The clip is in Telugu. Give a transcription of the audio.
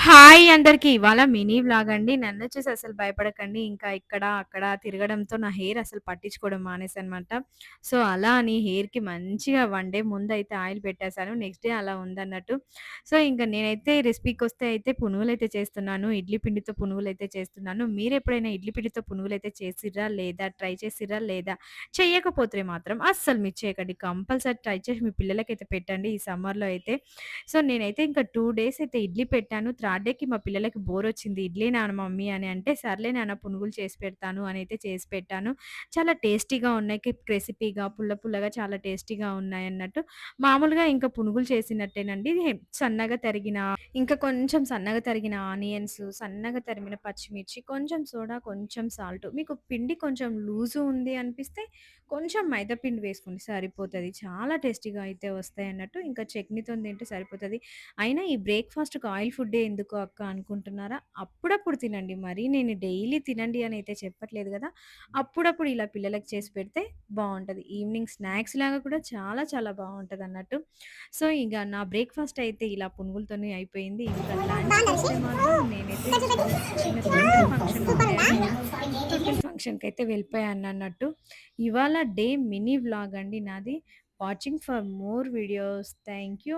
హాయ్ అందరికి. ఇవాళ మినీ వ్లాగ్ అండి. నన్ను చూసి అసలు భయపడకండి. ఇంకా ఇక్కడ, అక్కడ తిరగడంతో నా హెయిర్ అసలు పట్టించుకోవడం మానేసానన్నమాట. సో, అలా అని హెయిర్‌కి మంచిగా 1 డే ముందయితే ఆయిల్ పెట్టేసాను. నెక్స్ట్ డే అలా ఉందన్నట్టు. సో, ఇంక నేనైతే రెసిపీకొస్తే అయితే పునుగులైతే చేస్తున్నాను. ఇడ్లీ పిండితో పునుగులైతే చేస్తున్నాను. మీరెప్పుడైనా ఇడ్లీ పిండితో పునుగులైతే చేసిర్రా? లేదా? ట్రై చేసిర్రా? లేదా? చెయ్యకపోతే మాత్రం అస్సలు మిస్ చేయకండి. కంపల్సరీ ట్రై చేసి మీ పిల్లలకైతే పెట్టండి ఈ సమ్మర్‌లో అయితే. సో, నేనైతే ఇంకా 2 డేస్ అయితే ఇడ్లీ పెట్టాను. థర్డ్ డేకి మా పిల్లలకి బోరొచ్చింది. "ఇడ్లీనా మమ్మీ" అని అంటే, "సర్లే నాన్న పునుగులు చేసి పెడతాను" అనైతే చేసి పెట్టాను. చాలా టేస్టీగా ఉన్నాయి. క్రిస్పీగా, పుల్ల పుల్లగా చాలా టేస్టీగా ఉన్నాయన్నట్టు. మామూలుగా ఇంకా పునుగులు చేసినట్టేనండి. సన్నగా తరిగిన ఇంకా కొంచెం సన్నగా తరిగిన ఆనియన్స్, సన్నగా తరిమిన పచ్చిమిర్చి, కొంచెం సోడా, కొంచెం సాల్ట్. మీకు పిండి కొంచెం లూజు ఉంది అనిపిస్తే కొంచెం మైదా పిండి వేసుకోండి సరిపోతది. చాలా టేస్టీగా అయితే వస్తాయన్నట్టు. ఇంకా చట్నీతోని తింటే సరిపోతది. అయినా ఈ బ్రేక్‌ఫాస్ట్‌కి ఆయిల్ ఫుడ్డే ఎందుకు అక్క అనుకుంటున్నారా? అప్పుడప్పుడు తినండి. మరీ నేను డైలీ తినండి అని అయితే చెప్పట్లేదు గదా! అప్పుడప్పుడు ఇలా పిల్లలకి చేసి పెడితే బావుంటది. ఈవినింగ్ స్నాక్స్ లాగా కూడా చాలా చాలా బావుంటదన్నట్టు. సో, ఇగ నా బ్రేక్‌ఫాస్ట్ అయితే ఇలా పునుగులతోనే అయిపోయింది. ఇంకా లంచ్‌కొస్తే మాత్రం నేనైతే చిన్న తొట్టెల ఫంక్షన్ ఉండే అన్నమాట. తొట్టెల ఫంక్షన్‌కైతే వెళ్ళిపోయానన్నట్టు. ఇవాళ డే మినీ వ్లాగ్ అండి నాది. Watching for more videos. Thank you.